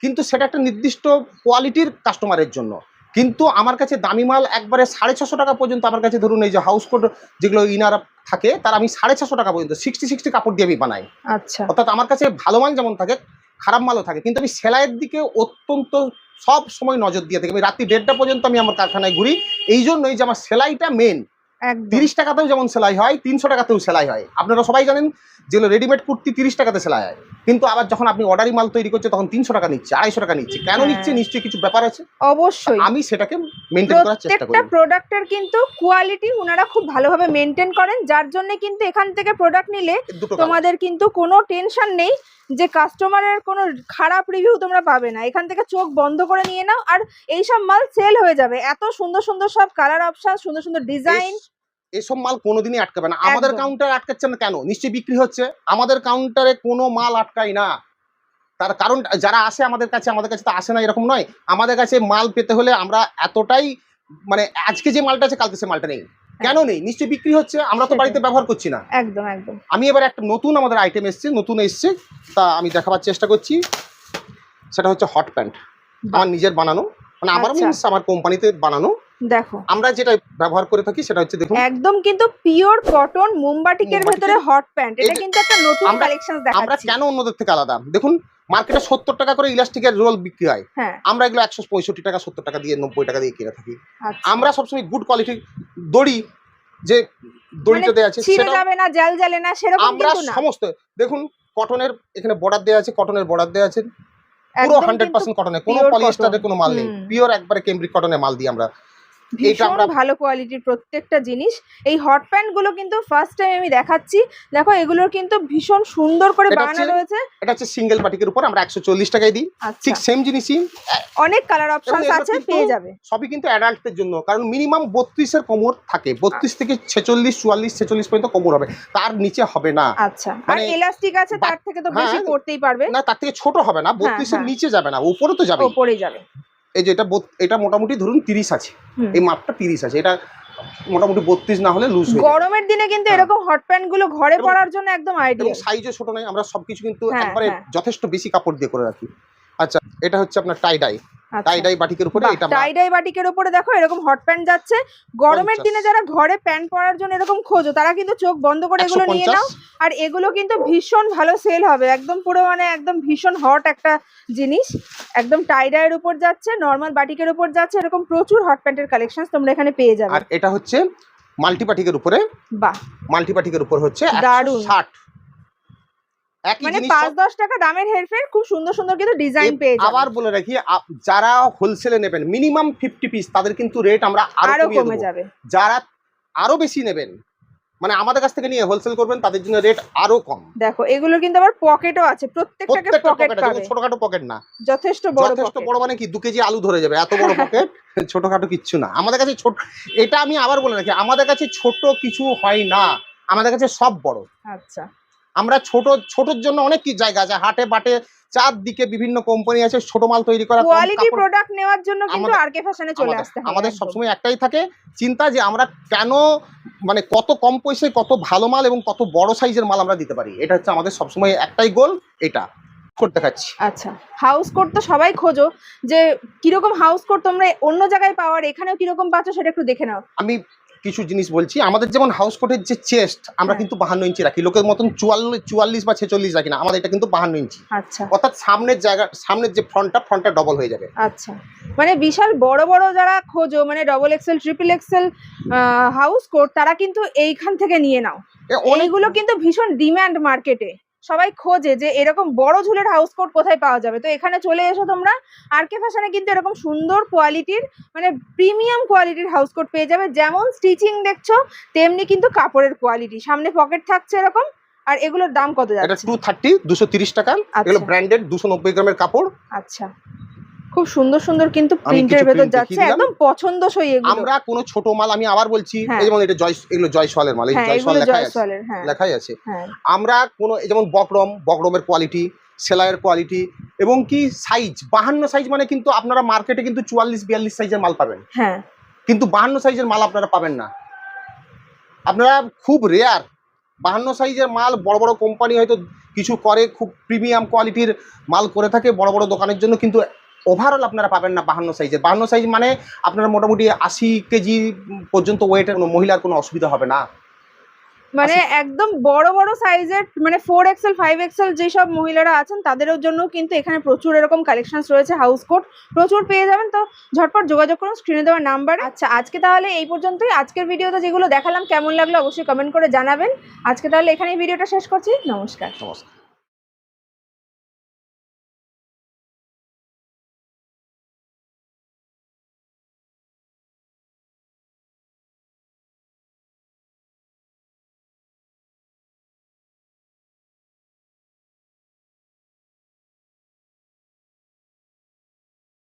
কিন্তু সেটা একটা নির্দিষ্ট কোয়ালিটির কাস্টমারের জন্য। কিন্তু আমার কাছে দামি মাল একবারে 650 টাকা পর্যন্ত, আমার কাছে ধরুন এই যে হাউস কোট যেগুলো ইনার থাকে, তার আমি 650 টাকা পর্যন্ত 60 কাপড় দিয়ে আমি বানাই। আচ্ছা, অর্থাৎ আমার কাছে ভালো মাল যেমন থাকে, খারাপ মালও থাকে, কিন্তু আমি সেলাইয়ের দিকে অত্যন্ত সব সময় নজর দিয়ে থাকি। আমি রাত্রি 1:30টা পর্যন্ত আমি আমার কারখানায় ঘুরি, এই জন্যই যে আমার সেলাইটা মেন। একদম 30 টাকাতেও যেমন সেলাই হয়, 300 টাকাতেও সেলাই হয়। আপনারা সবাই জানেন যেগুলো রেডিমেড কুর্তি 30 টাকাতে সেলাই হয়, কিন্তু আবার যখন আপনি অর্ডারি মাল তৈরি করছে তখন 300 টাকা নিচ্ছে, 250 টাকা নিচ্ছে। কেন হ্যাঁ। নিচ্ছে? নিশ্চয়ই কিছু ব্যাপার আছে। অবশ্যই। আমি সেটাকে মেনটেন করার চেষ্টা করি। প্রত্যেকটা প্রোডাক্টের কিন্তু কোয়ালিটি ওনারা খুব ভালোভাবে মেনটেন করেন, যার জন্য কিন্তু এখান থেকে প্রোডাক্ট নিলে দুটো কাজ। তোমাদের কিন্তু কোনো টেনশন নেই যে কাস্টমারের কোনো খারাপ রিভিউ তোমরা পাবে না। এখান থেকে চোখ বন্ধ করে নিয়ে নাও আর এইসব মাল সেল হয়ে যাবে। এত সুন্দর সুন্দর সব কালার অপশন, সুন্দর সুন্দর ডিজাইন। এসব মাল কোনোদিনই আটকাবে না। আমাদের একদম। কাউন্টারে আটকাচ্ছে না কেন? নিশ্চয়ই বিক্রি হচ্ছে। আমাদের কাউন্টারে কোনো মাল আটকায় না। তার কারণ যারা আসে আমাদের কাছে তো আসে না এরকম নয়। আমাদের কাছে মাল পেতে হলে আমরা এতটাই মানে আজকে যে মালটা আছে কালকে সে মালটা নেই। কেন নেই? নিশ্চয়ই বিক্রি হচ্ছে। আমরা তো বাড়িতে ব্যবহার করছি না। একদম একদম। আমি এবার একটা নতুন আমাদের আইটেম নতুন এসছে, তা আমি দেখাবার চেষ্টা করছি। সেটা হচ্ছে হট প্যান্ট, আমার নিজের বানানো, মানে আমার আচ্ছা। মিন্স আমার কোম্পানিতে বানানো। দেখো আমরা যেটা ব্যবহার করে থাকি সেটা হচ্ছে, দেখুন একদম কিন্তু পিওর কটন মোমবাটিকের ভেতরে হট প্যান্ট। এটা কিন্তু একটা নতুন আমরা- কালেকশন আমরা দেখাচ্ছি। কেন অন্যদের থেকে আলাদা? দেখুন মার্কেটে 70 টাকা করে ইলাস্টিকের রোল বিক্রি হয়, হ্যাঁ, আমরা এগুলো 165 টাকা 70 টাকা দিয়ে 90 টাকা দিয়ে কিনে থাকি। আচ্ছা। আমরা সবসময় গুড কোয়ালিটির দড়ি, যে দড়িটা দেওয়া আছে ছিঁড়ে সেটা যাবে না, জাল জ্বালে না সেরকম আমরা কিন্তু না। সমস্ত, দেখুন কটনের এখানে বর্ডার দেওয়া আছে, কটনের বর্ডার দেওয়া আছে, পুরো একদম 100% কটনের, কোনো pure পলিয়েস্টারের cotton। কোনো মাল নেই, হুম। পিওর একবারে কেমব্রিক কটনের মাল দিই আমরা। ভীষণ আমরা- ভালো কোয়ালিটির প্রত্যেকটা জিনিস। এই হট প্যান্ট গুলো কিন্তু ফার্স্ট টাইম আমি দেখাচ্ছি। দেখো এগুলোর কিন্তু ভীষণ সুন্দর করে এটা বানানো হচ্ছে- রয়েছে। এটা হচ্ছে সিঙ্গেল বাটিকের উপর আমরা 140 টাকায় দিই। আচ্ছা, ঠিক সেম জিনিসই, অনেক কালার অপশন এবং এগুলো আছে, কিন্তু পেয়ে যাবে। সবই কিন্তু অ্যাডাল্টদের জন্য, কারণ মিনিমাম 32-এর কোমর থাকে, 32 থেকে 46, 44, 46 পর্যন্ত কোমর হবে, তার নিচে হবে না। আচ্ছা, আর মানে এলাস্টিক আছে তার থেকে তো বেশি হ্যাঁ, পড়তেই পারবে। না তার থেকে ছোট হবে না, 32-এর হ্যাঁ। নিচে যাবে না, উপরে তো যাবে। ওপরে যাবে। এই যে এটা মোটামুটি ধরুন 30 আছে, হুম। এই মাপটা 30 আছে, এটা মোটামুটি 32 না হলে লুজ হয়ে যাবে। গরমের দিনে কিন্তু হ্যাঁ। এরকম হট প্যান্ট গুলো ঘরে এবং- পরার জন্য একদম এবং আইডিয়াল। সাইজও ছোট নয়, আমরা সবকিছু কিন্তু হ্যাঁ, একবারে হ্যাঁ। যথেষ্ট বেশি কাপড় দিয়ে করে রাখি। আচ্ছা, এটা হচ্ছে আপনার টাই ডাই বাটিকের উপরে, এটা টাই ডাই বাটিকের উপরে দেখো এরকম হট প্যান্ট যাচ্ছে। গরমের 50 দিনে যারা ঘরে প্যান্ট পরার জন্য এরকম খোঁজো তারা কিন্তু চোখ বন্ধ করে এগুলো নিয়ে 150 নাও। আর এগুলো কিন্তু ভীষণ ভালো সেল হবে, একদম পুরো মানে একদম ভীষণ হট একটা জিনিস। একদম টাই ডাইয়ের উপর যাচ্ছে, নর্মাল বাটিকের উপর যাচ্ছে, এরকম প্রচুর হট প্যান্টের কালেকশন তোমরা এখানে পেয়ে যাবে। আর এটা হচ্ছে মাল্টি বাটিকের উপরে, বাহ, মাল্টি বাটিকের উপর হচ্ছে দারুণ। 160। একই মানে জিনিস 5-10 টাকা দামের হেরফের, খুব সুন্দর সুন্দর কিন্তু ডিজাইন পেয়ে যাবেন। আবার বলে রাখি, যারা হোলসেলে নেবেন মিনিমাম 50 পিস, তাদের কিন্তু রেট আমরা আরো আরো কমিয়ে কমে দেবো। যাবে। যারা আরো বেশি নেবেন, মানে আমাদের কাছ থেকে নিয়ে হোলসেল করবেন, তাদের জন্য রেট আরো কম। দেখো এগুলোর কিন্তু আবার পকেটও আছে, প্রত্যেকটাকে পকেট আছে, পাবে, ছোটখাটো পকেট না, যথেষ্ট বড় যথেষ্ট পকেট। বড়, মানে কি 2 কেজি আলু ধরে যাবে এত বড় পকেট। ছোটখাটো কিচ্ছু না আমাদের কাছে। ছোট, এটা আমি আবার বলে রাখি, আমাদের কাছে ছোট কিছু হয় না, আমাদের কাছে সব বড়। আচ্ছা, আমরা ছোটর জন্য অনেক কি জায়গা আছে, হাটে বাটে চারদিকে বিভিন্ন কোম্পানি আছে ছোট মাল তৈরি করা। কোয়ালিটি প্রোডাক্ট নেওয়ার জন্য কিন্তু আমাদের- আরকে ফ্যাশনে চলে আসতে হবে। আমাদের একদম। সবসময় একটাই থাকে চিন্তা, যে আমরা কেন, মানে কত কম পয়সায় কত ভালো মাল এবং কত বড় সাইজের মাল আমরা দিতে পারি, এটা হচ্ছে আমাদের সবসময় একটাই গোল, এটা করতে খাচ্ছি। আচ্ছা, হাউস কোট তো সবাই খোঁজো, যে কিরকম হাউস কোট তোমরা অন্য জায়গায় পাওয়ার এখানেও কিরকম পাচ্ছ সেটা একটু দেখে নাও। আমি কিছু জিনিস বলছি। আমাদের যেমন হাউস কোটের যে চেস্ট আমরা কিন্তু 52 ইঞ্চি রাখি, লোকের মতন 44 বা 46 রাখি না, আমাদের এটা কিন্তু 52 ইঞ্চি। আচ্ছা অর্থাৎ সামনের যে ফ্রন্টটা ডবল হয়ে যাবে। আচ্ছা, মানে বিশাল বড় বড় যারা খোঁজো, মানে double XL triple XL house coat, তারা কিন্তু এইখান থেকে নিয়ে নাও। এইগুলো কিন্তু ভীষণ ডিমান্ড মার্কেটে, সবাই খোঁজে যে এরকম বড় ঝুলের হাউস কোট কোথায় পাওয়া যাবে। তো এখানে চলে এসো তোমরা, আরকে ফ্যাশনে কিন্তু এরকম সুন্দর কোয়ালিটির, মানে প্রিমিয়াম কোয়ালিটির হাউস কোট পেয়ে যাবে। যেমন স্টিচিং দেখছো, তেমনি কিন্তু কাপড়ের কোয়ালিটি, সামনে পকেট থাকছে এরকম। আর এগুলোর দাম কত এটা যাচ্ছে? 230, 230 টাকা। এগুলো ব্র্যান্ডেড, 290 গ্রামের কাপড়। আচ্ছা, খুব সুন্দর সুন্দর কিন্তু আমি প্রিন্টের কিছু ভেতর print যাচ্ছে, দেখিয়ে দিলাম। একদম পছন্দসই এগুলো। আমরা কোনো ছোট মাল, আমি আবার বলছি, হ্যাঁ। এই যেমন এটা এগুলো জয়সওয়ালের মাল, এই হ্যাঁ, জয়সওয়াল এগুলো লেখাই আছে, জয়সওয়ালের। হ্যাঁ লেখাই আছে। হ্যাঁ, আমরা কোনো, এই যেমন বকরমের কোয়ালিটি, সেলাইয়ের কোয়ালিটি, এবং কি সাইজ 52 সাইজ, মানে কিন্তু আপনারা মার্কেটে কিন্তু 44-42 সাইজের মাল পাবেন, হ্যাঁ, কিন্তু 52 সাইজের মাল আপনারা পাবেন না। আপনারা খুব রেয়ার 52 সাইজের মাল, বড় বড় কোম্পানি হয়তো কিছু করে, খুব প্রিমিয়াম কোয়ালিটির মাল করে থাকে বড় বড় দোকানের জন্য, কিন্তু ওভারঅল আপনারা পাবেন না 52 সাইজের। 52 সাইজ মানে আপনারা মোটামুটি 80 কেজি পর্যন্ত ওয়েটের মহিলার কোনো অসুবিধা হবে না। মানে একদম বড় বড় সাইজের, মানে 4 এক্সেল 5 এক্সেল যেসব মহিলারা আছেন তাদেরও জন্য কিন্তু এখানে প্রচুর এরকম কালেকশনস রয়েছে, হাউস কোট প্রচুর পেয়ে যাবেন। তো ঝটপট যোগাযোগ করুন স্ক্রিনে দেওয়া নাম্বার। আচ্ছা, আজকে তাহলে এই পর্যন্তই। আজকের ভিডিওতে যেগুলো দেখালাম কেমন লাগলো অবশ্যই কমেন্ট করে জানাবেন। আজকে তাহলে এখানেই ভিডিওটা শেষ করছি। নমস্কার। নমস্কার।